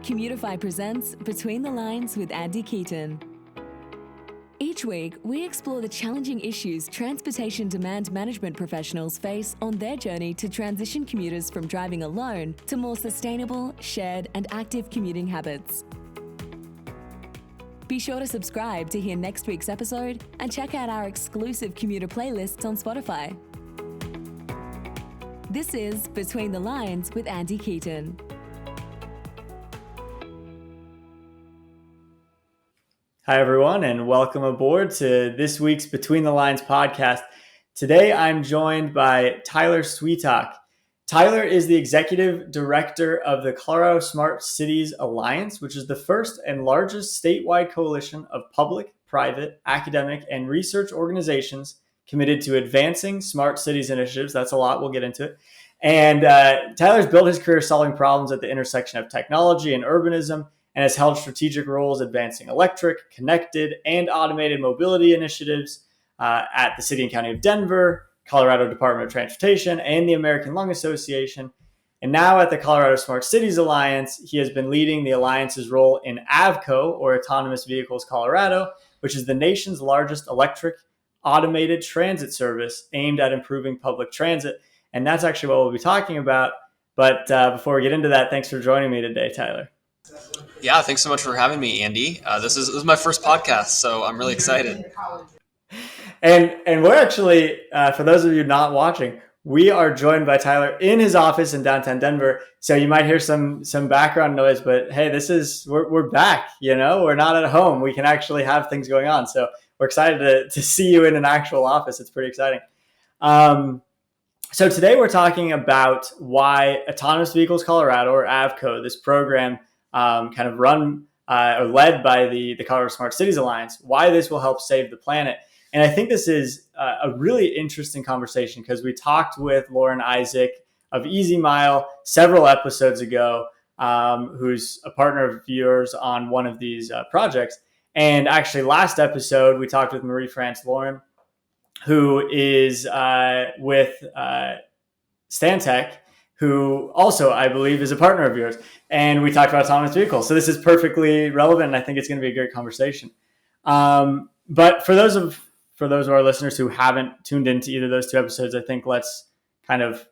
Commutify presents Between the Lines with Andy Keaton. Each week, we explore the challenging issues transportation demand management professionals face on their journey to transition commuters from driving alone to more sustainable, shared, and active commuting habits. Be sure to subscribe to hear next week's episode and check out our exclusive commuter playlists on Spotify. This is Between the Lines with Andy Keaton. Hi, everyone, and welcome aboard to this week's Between the Lines podcast. Today, I'm joined by Tyler Sweetock. Tyler is the executive director of the Colorado Smart Cities Alliance, which is the first and largest statewide coalition of public, private, academic, and research organizations committed to advancing smart cities initiatives. That's a lot. We'll get into it. And Tyler's built his career solving problems at the intersection of technology and urbanism, and has held strategic roles advancing electric, connected, and automated mobility initiatives at the City and County of Denver, Colorado Department of Transportation, and the American Lung Association. And now at the Colorado Smart Cities Alliance, he has been leading the Alliance's role in AVCO, or Autonomous Vehicles Colorado, which is the nation's largest electric automated transit service aimed at improving public transit. And that's actually what we'll be talking about. But before we get into that, thanks for joining me today, Tyler. Yeah, thanks so much for having me, Andy. This is my first podcast, so I'm really excited. And we're actually, for those of you not watching, we are joined by Tyler in his office in downtown Denver. So you might hear some background noise, but hey, we're back. You know, we're not at home. We can actually have things going on. So we're excited to see you in an actual office. It's pretty exciting. So today we're talking about why Autonomous Vehicles Colorado, or AVCO, this program kind of run or led by the Colorado Smart Cities Alliance, why this will help save the planet. And I think this is a really interesting conversation because we talked with Lauren Isaac of Easy Mile several episodes ago, who's a partner of yours on one of these projects. And actually last episode, we talked with Marie France Lauren, who is with Stantec, who also, I believe, is a partner of yours. And we talked about autonomous vehicles. So this is perfectly relevant, and I think it's going to be a great conversation. But for those of our listeners who haven't tuned into either of those two episodes, I think let's kind of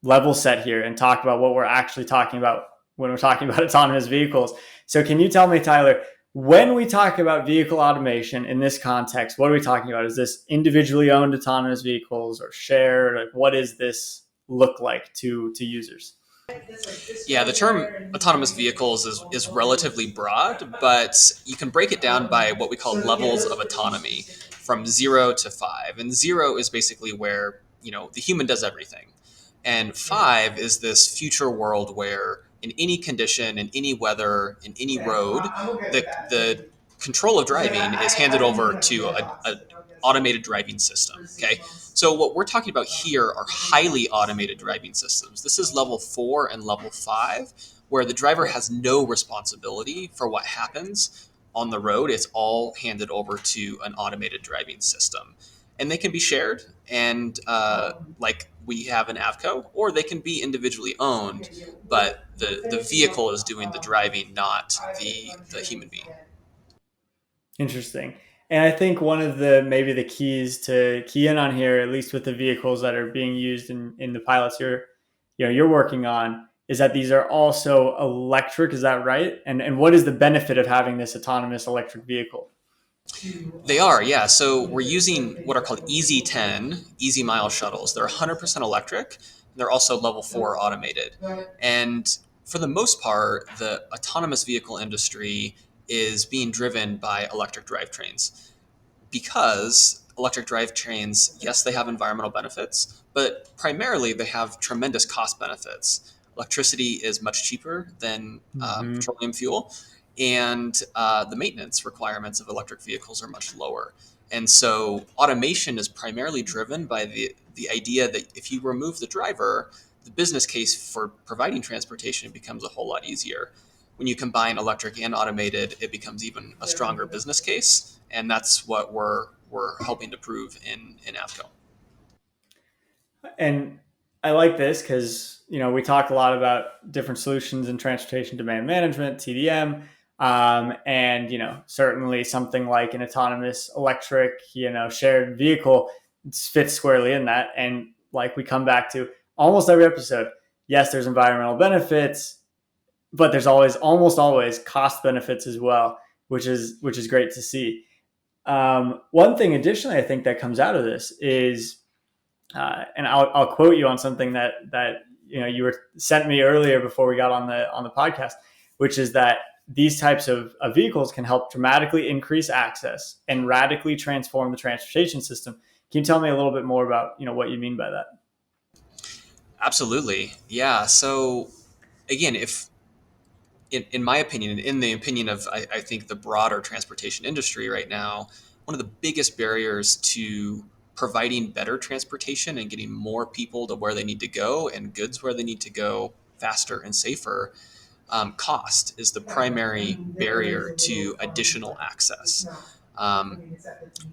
level set here and talk about what we're actually talking about when we're talking about autonomous vehicles. So can you tell me, Tyler, when we talk about vehicle automation in this context, what are we talking about? Is this individually owned autonomous vehicles or shared? Like, what does this look like to users? Yeah, the term autonomous vehicles is relatively broad, but you can break it down by what we call levels of autonomy from 0 to 5. And 0 is basically where, the human does everything. And 5 is this future world where in any condition, in any weather, in any road, the control of driving is handed over to an automated driving system. Okay. So what we're talking about here are highly automated driving systems. This is level 4 and level 5, where the driver has no responsibility for what happens on the road. It's all handed over to an automated driving system. And they can be shared, and like we have an AVCO, or they can be individually owned, but the vehicle is doing the driving, not the human being. Interesting. And I think one of the keys to key in on here, at least with the vehicles that are being used in the pilots you're working on, is that these are also electric. Is that right? And what is the benefit of having this autonomous electric vehicle? They are, yeah. So we're using what are called Easy-10, Easy Mile shuttles. They're 100% electric. They're also level 4 automated. And for the most part, the autonomous vehicle industry is being driven by electric drivetrains, because electric drivetrains, yes, they have environmental benefits, but primarily they have tremendous cost benefits. Electricity is much cheaper than petroleum fuel, and the maintenance requirements of electric vehicles are much lower. And so automation is primarily driven by the idea that if you remove the driver, the business case for providing transportation becomes a whole lot easier. When you combine electric and automated, it becomes even a stronger business case. And that's what we're helping to prove in AVCO. And I like this because we talked a lot about different solutions in transportation demand management, TDM, and certainly something like an autonomous electric shared vehicle fits squarely in that. And like we come back to almost every episode, yes, there's environmental benefits, but there's almost always cost benefits as well, which is great to see. One thing additionally, I think that comes out of this is and I'll quote you on something that you were sent me earlier before we got on the podcast, which is that these types of vehicles can help dramatically increase access and radically transform the transportation system. Can you tell me a little bit more about what you mean by that? Absolutely. Yeah. So again, if in my opinion, in the opinion of I think the broader transportation industry right now, one of the biggest barriers to providing better transportation and getting more people to where they need to go and goods where they need to go faster and safer, cost is the primary barrier to additional access. Um,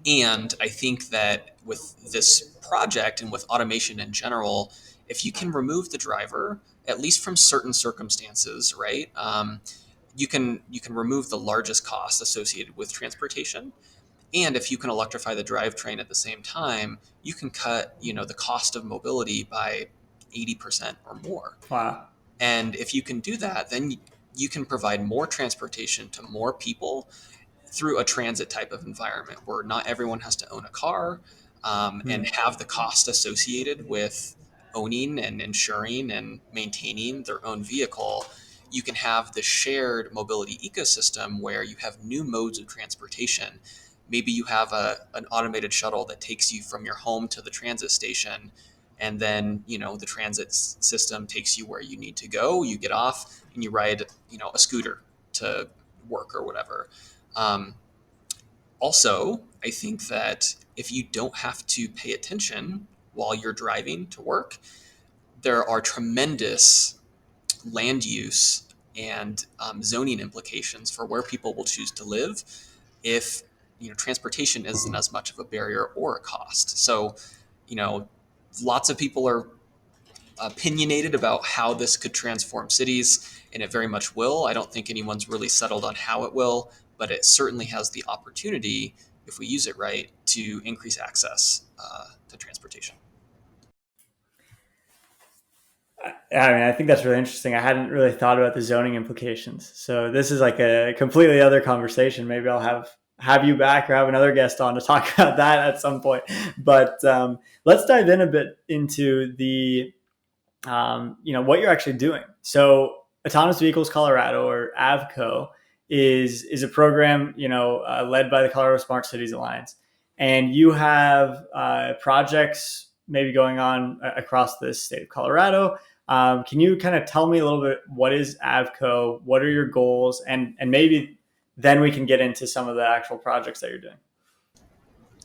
and I think that with this project and with automation in general, if you can remove the driver, at least from certain circumstances, right? You can remove the largest cost associated with transportation, and if you can electrify the drivetrain at the same time, you can cut the cost of mobility by 80% or more. Wow. And if you can do that, then you can provide more transportation to more people through a transit type of environment where not everyone has to own a car, and have the cost associated with owning and insuring and maintaining their own vehicle. You can have the shared mobility ecosystem where you have new modes of transportation. Maybe you have an automated shuttle that takes you from your home to the transit station, and then the transit system takes you where you need to go. You get off and you ride a scooter to work or whatever. um, Also, I think that if you don't have to pay attention while you're driving to work, there are tremendous land use and zoning implications for where people will choose to live if transportation isn't as much of a barrier or a cost. So, you know, lots of people are opinionated about how this could transform cities, and it very much will. I don't think anyone's really settled on how it will, but it certainly has the opportunity, if we use it right, to increase access to transportation. I mean, I think that's really interesting. I hadn't really thought about the zoning implications. So this is like a completely other conversation. Maybe I'll have you back or have another guest on to talk about that at some point. But let's dive in a bit into the what you're actually doing. So Autonomous Vehicles Colorado, or AVCO, is a program led by the Colorado Smart Cities Alliance, and you have projects maybe going on across the state of Colorado. Can you kind of tell me a little bit, what is AVCO? What are your goals? And maybe then we can get into some of the actual projects that you're doing.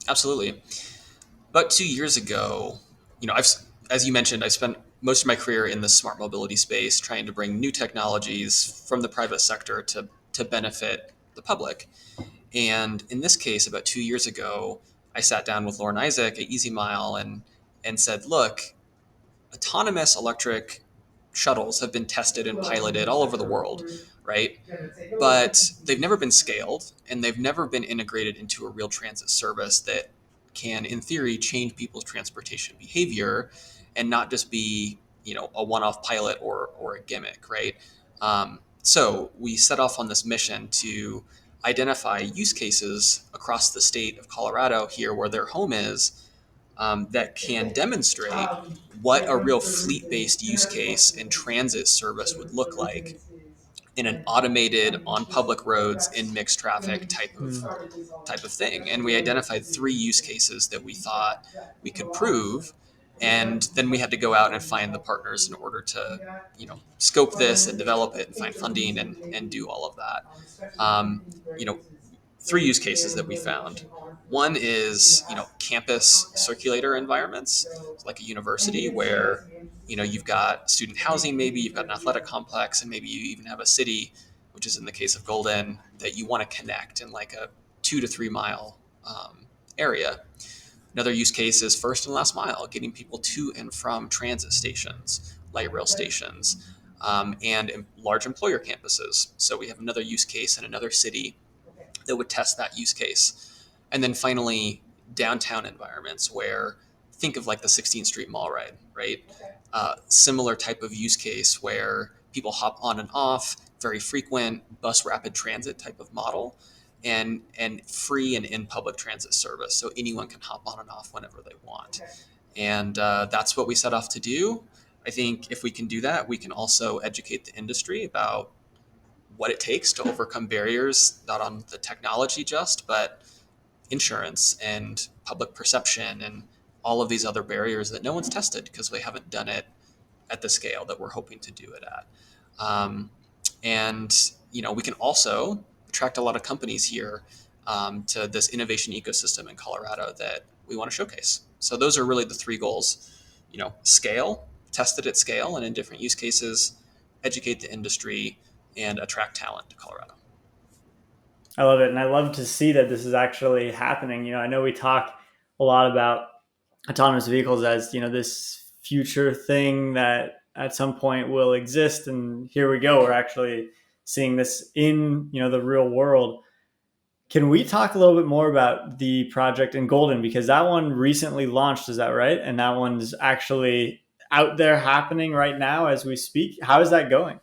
Absolutely. About 2 years ago, as you mentioned, I spent most of my career in the smart mobility space, trying to bring new technologies from the private sector to benefit the public. And in this case, about 2 years ago, I sat down with Lauren Isaac at Easy Mile and said, look, autonomous electric shuttles have been tested and piloted all over the world, right? But they've never been scaled, and they've never been integrated into a real transit service that can, in theory, change people's transportation behavior and not just be, a one-off pilot or a gimmick, right? So we set off on this mission to identify use cases across the state of Colorado, here where their home is, that can demonstrate what a real fleet-based use case and transit service would look like in an automated, on public roads, in mixed traffic type of thing. And we identified 3 use cases that we thought we could prove. And then we had to go out and find the partners in order to, scope this and develop it and find funding and do all of that. You know, 3 use cases that we found. One is, campus circulator environments, like a university where, you've got student housing, maybe you've got an athletic complex, and maybe you even have a city, which is in the case of Golden, that you want to connect in like a 2 to 3 mile area. Another use case is first and last mile, getting people to and from transit stations, light rail stations, and large employer campuses. So we have another use case in another city that would test that use case. And then finally, downtown environments where think of like the 16th Street Mall ride, right? Similar type of use case where people hop on and off, very frequent bus rapid transit type of model, and free and in public transit service, so anyone can hop on and off whenever they want. And that's what we set off to do. I think if we can do that, we can also educate the industry about what it takes to overcome barriers, not on the technology just, but insurance and public perception and all of these other barriers that no one's tested because they haven't done it at the scale that we're hoping to do it at. And we can also attract a lot of companies here to this innovation ecosystem in Colorado that we want to showcase. So those are really the three goals: scale, test it at scale and in different use cases, educate the industry, and attract talent to Colorado. I love it. And I love to see that this is actually happening. I know we talk a lot about autonomous vehicles as, this future thing that at some point will exist. And here we go. We're actually seeing this in, the real world. Can we talk a little bit more about the project in Golden? Because that one recently launched, is that right? And that one's actually out there happening right now as we speak. How is that going?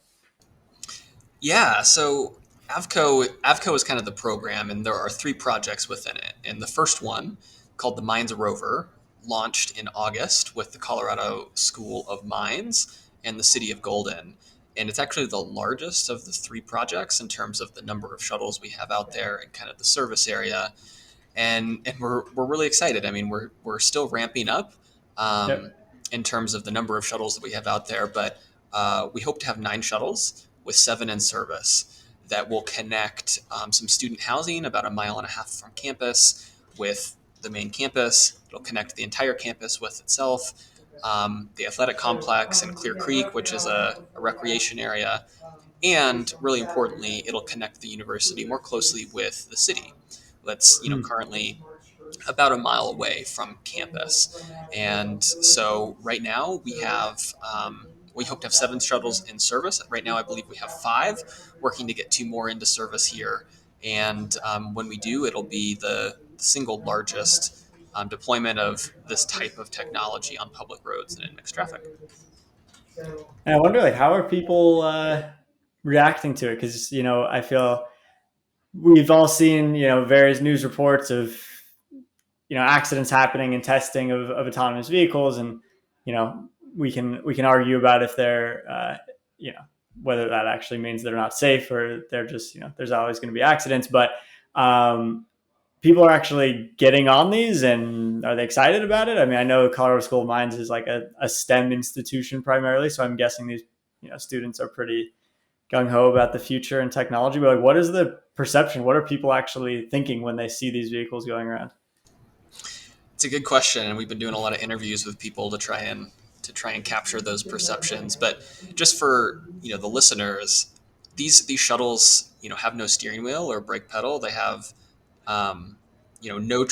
Yeah, so Avco is kind of the program, and there are three projects within it. And the first one, called the Mines Rover, launched in August with the Colorado School of Mines and the city of Golden. And it's actually the largest of the three projects in terms of the number of shuttles we have out there and kind of the service area. And we're really excited. I mean, we're still ramping up Yep. in terms of the number of shuttles that we have out there, but we hope to have 9 shuttles with 7 in service that will connect some student housing about a mile and a half from campus with the main campus. It'll connect the entire campus with itself, the athletic complex and Clear Creek, which is a recreation area. And really importantly, it'll connect the university more closely with the city that's currently about a mile away from campus. And so right now we hope to have 7 shuttles in service. Right now, I believe we have 5, working to get 2 more into service here. And when we do, it'll be the single largest deployment of this type of technology on public roads and in mixed traffic. And I wonder, like, how are people reacting to it? Because, I feel we've all seen, various news reports of, accidents happening and testing of autonomous vehicles. And, we can argue about if they're, whether that actually means they're not safe or they're just, there's always going to be accidents. But people are actually getting on these, and are they excited about it? I mean, I know Colorado School of Mines is like a STEM institution primarily, so I'm guessing these students are pretty gung ho about the future and technology. But like, what is the perception? What are people actually thinking when they see these vehicles going around? It's a good question, and we've been doing a lot of interviews with people to try and capture those perceptions. But just for the listeners, these shuttles have no steering wheel or brake pedal. They have no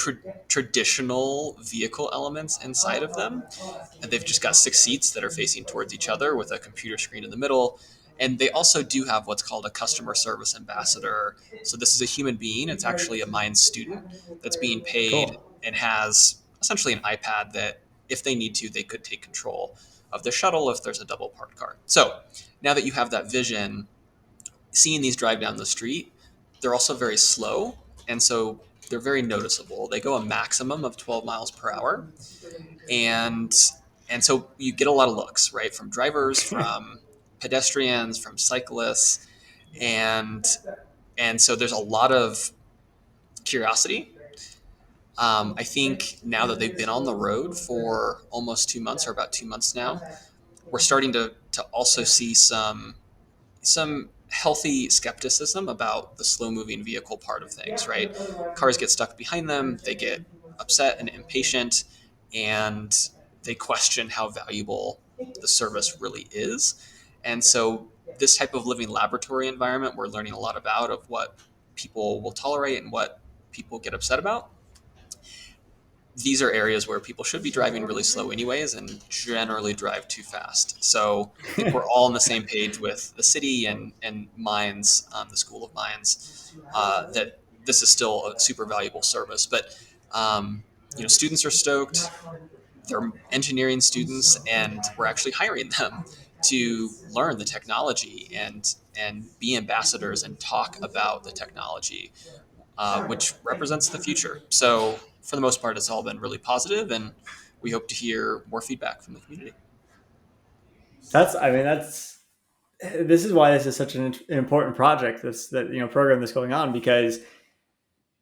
traditional vehicle elements inside of them. And they've just got 6 seats that are facing towards each other with a computer screen in the middle. And they also do have what's called a customer service ambassador. So this is a human being. It's actually a Mines student that's being paid Cool. and has essentially an iPad that, if they need to, they could take control of the shuttle if there's a double parked car. So now that you have that vision, seeing these drive down the street, they're also very slow. And so they're very noticeable. They go a maximum of 12 miles per hour. And so you get a lot of looks, right? From drivers, from pedestrians, from cyclists. And so there's a lot of curiosity. I think now that they've been on the road for almost 2 months, or about 2 months now, we're starting to also see some healthy skepticism about the slow moving vehicle part of things, right? Cars get stuck behind them, they get upset and impatient, and they question how valuable the service really is. And so this type of living laboratory environment, we're learning a lot about of what people will tolerate and what people get upset about. these are areas where people should be driving really slow anyways and generally drive too fast. So I think we're all on the same page with the city and Mines, the School of Mines, that this is still a super valuable service. But students are stoked. They're engineering students, and we're actually hiring them to learn the technology and be ambassadors and talk about the technology, which represents the future. So for the most part, it's all been really positive, and we hope to hear more feedback from the community. That's this is why this is such an important project. Program that's going on, because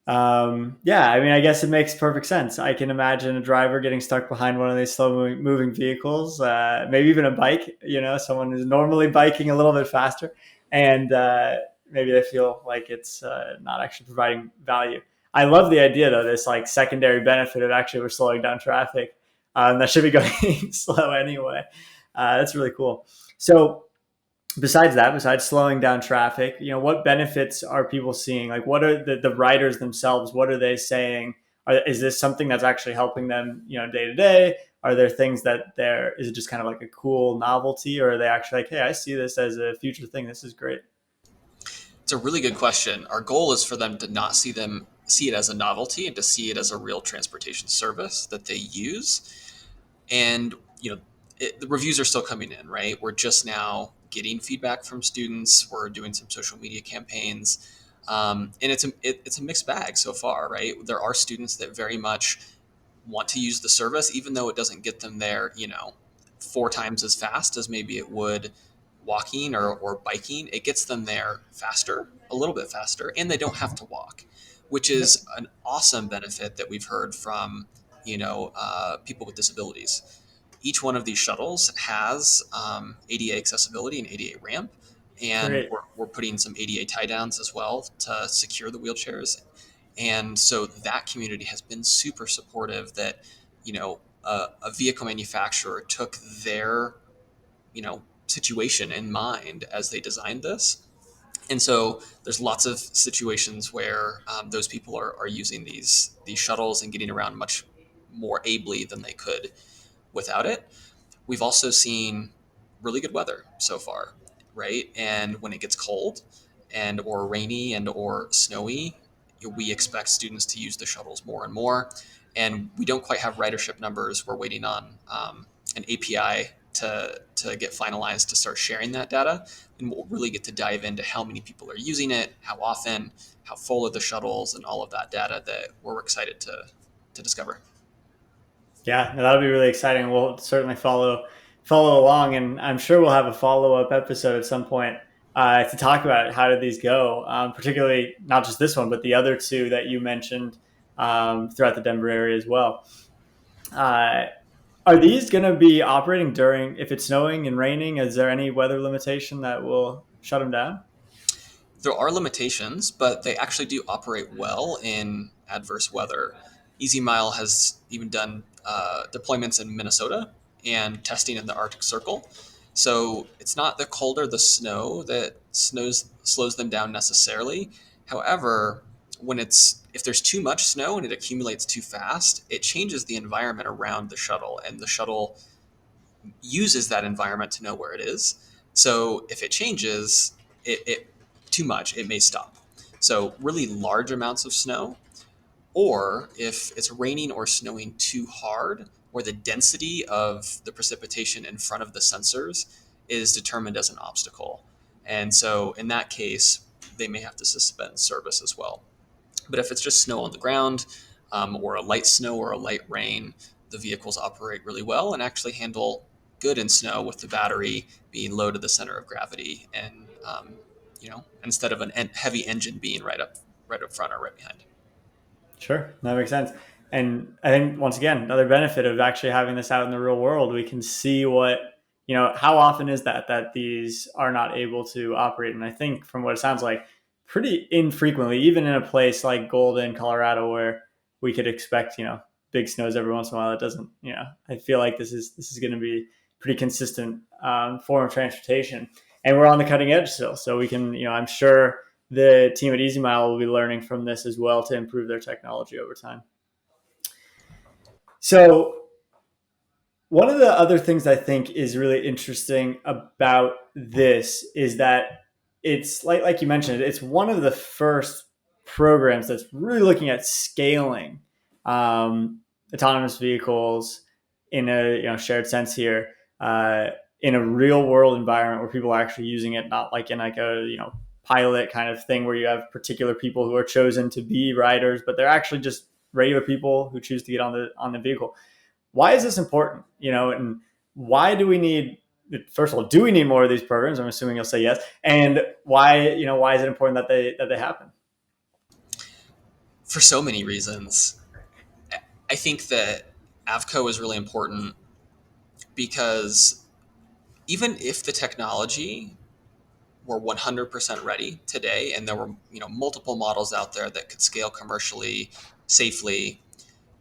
yeah, I mean, I guess it makes perfect sense. I can imagine a driver getting stuck behind one of these slow moving vehicles, maybe even a bike, someone who's normally biking a little bit faster, and maybe they feel like it's not actually providing value. I love the idea, though, this like secondary benefit of actually we're slowing down traffic. That should be going slow anyway. That's really cool. So besides slowing down traffic, what benefits are people seeing? Like, what are the riders themselves? What are they saying? Is this something that's actually helping them, day to day? Are there things is it just kind of like a cool novelty, or are they actually like, hey, I see this as a future thing. This is great. It's a really good question. Our goal is for them to not see it as a novelty and to see it as a real transportation service that they use. And, the reviews are still coming in, right? We're just now getting feedback from students. We're doing some social media campaigns. And it's a mixed bag so far, right? There are students that very much want to use the service, even though it doesn't get them there, 4 times as fast as maybe it would walking or biking. It gets them there faster, a little bit faster, and they don't have to walk, which is an awesome benefit that we've heard from, people with disabilities. Each one of these shuttles has ADA accessibility and ADA ramp, and we're putting some ADA tie downs as well to secure the wheelchairs. And so that community has been super supportive that, a vehicle manufacturer took their, situation in mind as they designed this. And so there's lots of situations where those people are using these shuttles and getting around much more ably than they could without it. We've also seen really good weather so far, right? And when it gets cold and or rainy and or snowy, we expect students to use the shuttles more and more. And we don't quite have ridership numbers. We're waiting on an API to get finalized to start sharing that data. And we'll really get to dive into how many people are using it, how often, how full are the shuttles, and all of that data that we're excited to discover. Yeah, that'll be really exciting. We'll certainly follow along, and I'm sure we'll have a follow up episode at some point to talk about it. How did these go? Particularly not just this one, but the other two that you mentioned throughout the Denver area as well. Are these going to be operating during, if it's snowing and raining? Is there any weather limitation that will shut them down? There are limitations, but they actually do operate well in adverse weather. Easy Mile has even done deployments in Minnesota and testing in the Arctic Circle. So it's not the cold or the snow that slows them down necessarily. However, if there's too much snow and it accumulates too fast, it changes the environment around the shuttle, and the shuttle uses that environment to know where it is. So if it changes it too much, it may stop. So really large amounts of snow, or if it's raining or snowing too hard, or the density of the precipitation in front of the sensors is determined as an obstacle. And so in that case, they may have to suspend service as well. But if it's just snow on the ground, or a light snow or a light rain, the vehicles operate really well and actually handle good in snow with the battery being low to the center of gravity, and instead of a heavy engine being right up front or right behind. Sure, that makes sense. And I think, once again, another benefit of actually having this out in the real world, we can see how often is that these are not able to operate. And I think from what it sounds like, pretty infrequently, even in a place like Golden, Colorado, where we could expect, big snows every once in a while. It doesn't, I feel like this is going to be pretty consistent form of transportation. And we're on the cutting edge still. So we can, I'm sure the team at Easy Mile will be learning from this as well to improve their technology over time. So one of the other things I think is really interesting about this is that it's like you mentioned, it's one of the first programs that's really looking at scaling um, autonomous vehicles in a shared sense here, uh, in a real world environment where people are actually using it, not like in like a pilot kind of thing where you have particular people who are chosen to be riders, but they're actually just regular people who choose to get on the vehicle. Why is this important? And why do we need? First of all, do we need more of these programs? I'm assuming you'll say yes. And why is it important that they happen? For so many reasons. I think that Avco is really important because even if the technology were 100% ready today and there were multiple models out there that could scale commercially safely,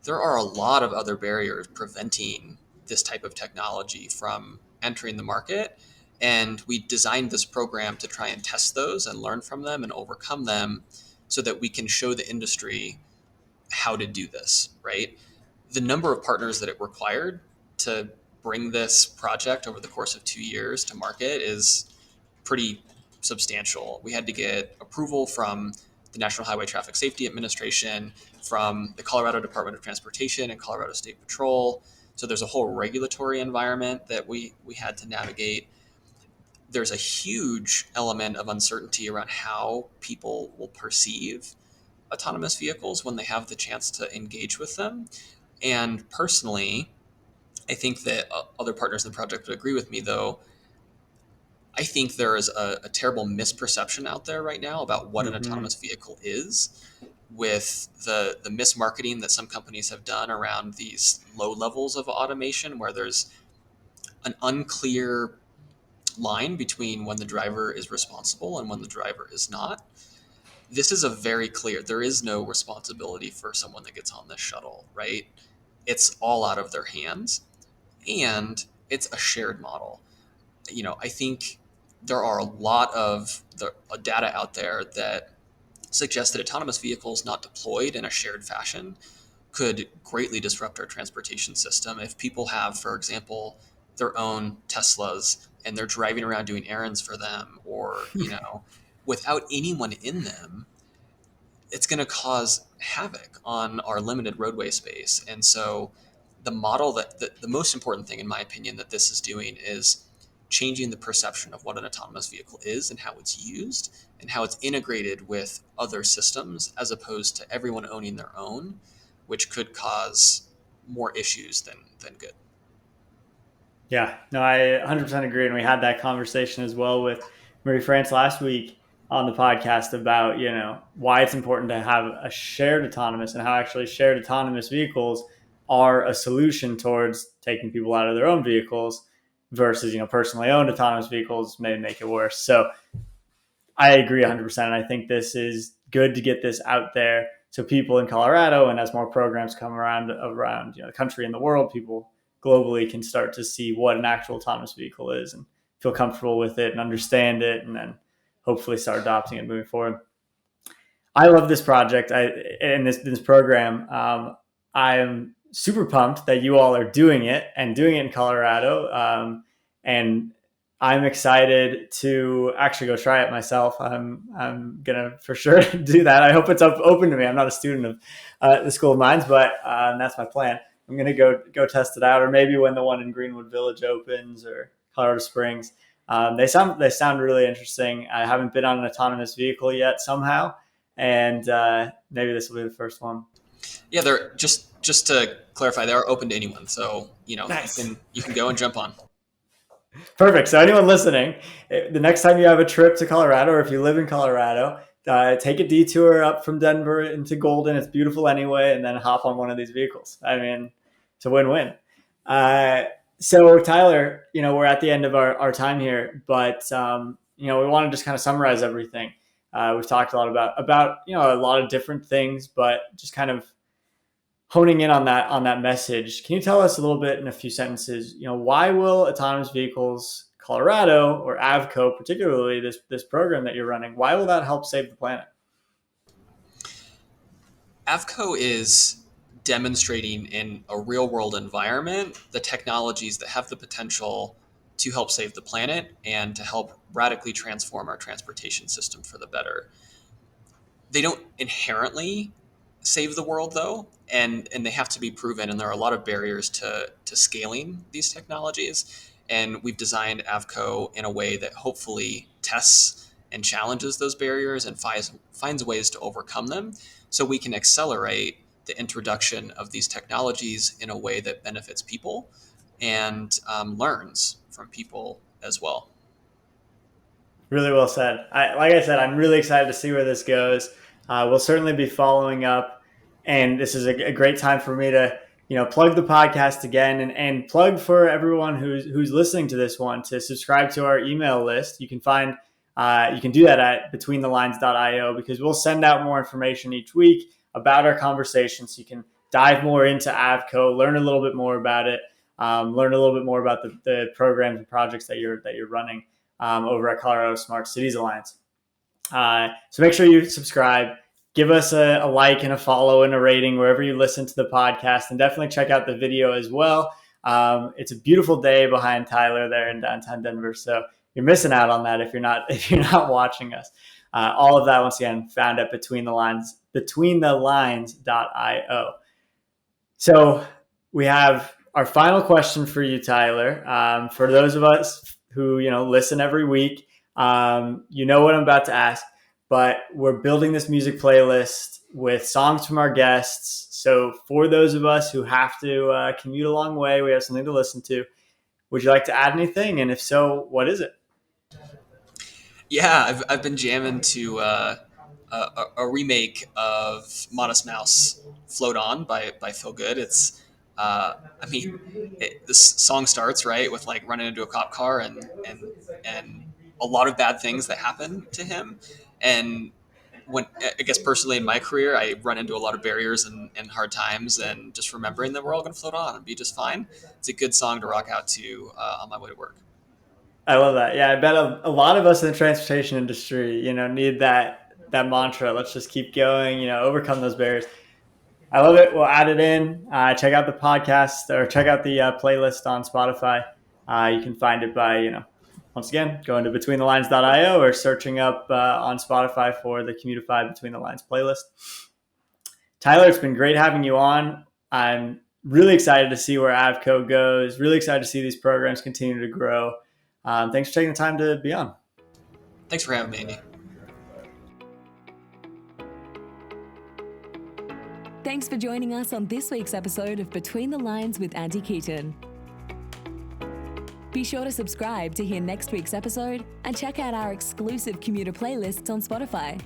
there are a lot of other barriers preventing this type of technology from entering the market. And we designed this program to try and test those and learn from them and overcome them so that we can show the industry how to do this, right? The number of partners that it required to bring this project over the course of 2 years to market is pretty substantial. We had to get approval from the National Highway Traffic Safety Administration, from the Colorado Department of Transportation and Colorado State Patrol. So there's a whole regulatory environment that we had to navigate. There's a huge element of uncertainty around how people will perceive autonomous vehicles when they have the chance to engage with them. And personally, I think that other partners in the project would agree with me, though. I think there is a terrible misperception out there right now about what an autonomous vehicle is, with the mismarketing that some companies have done around these low levels of automation, where there's an unclear line between when the driver is responsible and when the driver is not. This is a very clear, there is no responsibility for someone that gets on this shuttle, right? It's all out of their hands, and it's a shared model. I think there are a lot of the data out there that suggests that autonomous vehicles not deployed in a shared fashion could greatly disrupt our transportation system. If people have, for example, their own Teslas and they're driving around doing errands for them, or without anyone in them, it's going to cause havoc on our limited roadway space. And so the model the most important thing, in my opinion, that this is doing is changing the perception of what an autonomous vehicle is and how it's used and how it's integrated with other systems, as opposed to everyone owning their own, which could cause more issues than good. Yeah, no, I 100% agree. And we had that conversation as well with Marie France last week on the podcast about, why it's important to have a shared autonomous, and how actually shared autonomous vehicles are a solution towards taking people out of their own vehicles versus, personally owned autonomous vehicles may make it worse. So I agree 100%. And I think this is good to get this out there so people in Colorado, and as more programs come around the country and the world, people globally can start to see what an actual autonomous vehicle is and feel comfortable with it and understand it, and then hopefully start adopting it moving forward. I love this project and this program. I'm super pumped that you all are doing it and doing it in Colorado. And I'm excited to actually go try it myself. I'm gonna for sure do that. I hope it's open to me. I'm not a student of the School of Mines, but that's my plan. I'm gonna go test it out, or maybe when the one in Greenwood Village opens, or Colorado Springs. They sound really interesting. I haven't been on an autonomous vehicle yet somehow, and maybe this will be the first one. Yeah, they're just to clarify, they are open to anyone. So Nice. you can go and jump on. Perfect. So anyone listening, the next time you have a trip to Colorado, or if you live in Colorado, take a detour up from Denver into Golden. It's beautiful anyway, and then hop on one of these vehicles. I mean, it's a win-win. So Tyler, we're at the end of our time here, but we want to just kind of summarize everything. We've talked a lot about a lot of different things, but just kind of honing in on that message. Can you tell us a little bit in a few sentences, why will Autonomous Vehicles Colorado, or Avco, particularly this program that you're running, why will that help save the planet? Avco is demonstrating in a real world environment the technologies that have the potential to help save the planet and to help radically transform our transportation system for the better. They don't inherently save the world though, and they have to be proven, and there are a lot of barriers to scaling these technologies. And we've designed Avco in a way that hopefully tests and challenges those barriers and finds ways to overcome them, so we can accelerate the introduction of these technologies in a way that benefits people and learns from people as well. Really well said. Like I said, I'm really excited to see where this goes. We'll certainly be following up, and this is a great time for me to plug the podcast again, and plug for everyone who's listening to this one to subscribe to our email list. You can do that at betweenthelines.io, because we'll send out more information each week about our conversations, so you can dive more into Avco, learn a little bit more about it, learn a little bit more about the programs and projects that you're running over at Colorado Smart Cities Alliance. So make sure you subscribe, give us a like and a follow and a rating wherever you listen to the podcast, and definitely check out the video as well. It's a beautiful day behind Tyler there in downtown Denver, so you're missing out on that if you're not watching us. All of that, once again, found at betweenthelines.io. So we have our final question for you, Tyler. For those of us who listen every week, what I'm about to ask, but we're building this music playlist with songs from our guests. So for those of us who have to commute a long way, we have something to listen to. Would you like to add anything? And if so, what is it? Yeah, I've been jamming to a remake of Modest Mouse "Float On" by Phil Good. It's this song starts right with like running into a cop car and a lot of bad things that happen to him. And when I guess personally in my career, I run into a lot of barriers and hard times, and just remembering that we're all going to float on and be just fine. It's a good song to rock out to on my way to work. I love that. Yeah, I bet a lot of us in the transportation industry, need that mantra. Let's just keep going, overcome those barriers. I love it. We'll add it in. Check out the podcast, or check out the playlist on Spotify. You can find it by, once again, going to betweenthelines.io or searching up on Spotify for the Commutify Between the Lines playlist. Tyler, it's been great having you on. I'm really excited to see where Avco goes. Really excited to see these programs continue to grow. Thanks for taking the time to be on. Thanks for having me, Andy. Thanks for joining us on this week's episode of Between the Lines with Andy Keaton. Be sure to subscribe to hear next week's episode, and check out our exclusive commuter playlists on Spotify.